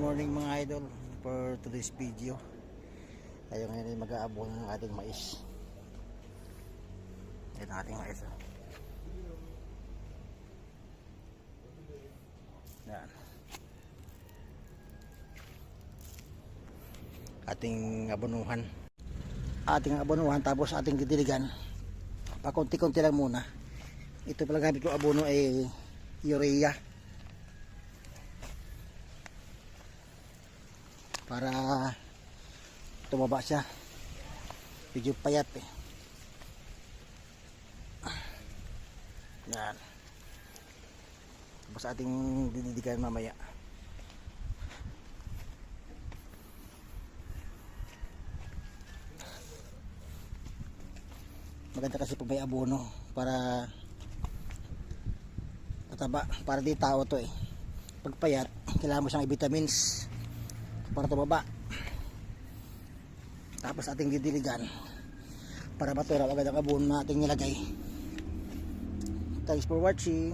morning mga idol. For today's video, tayo ngayon ay mag-aabono ng ating mais. Ito ang ating mais. Yan. Ating abonuhan. Ating abonuhan tapos ating didiligan. Pakunti-kunti lang muna. Ito pala gamit ko abono ay urea. Para tumaba siya. Medyo payat eh. Yan. Tapos ating dididigan mamaya. Maganda kasi pag may abono para mataba, para di tao to eh. Pag payat, kailangan mo siyang vitamins para tumaba. Tapos ating didiligan para maturaw agad ang abono na ating nilagay. Thanks for watching.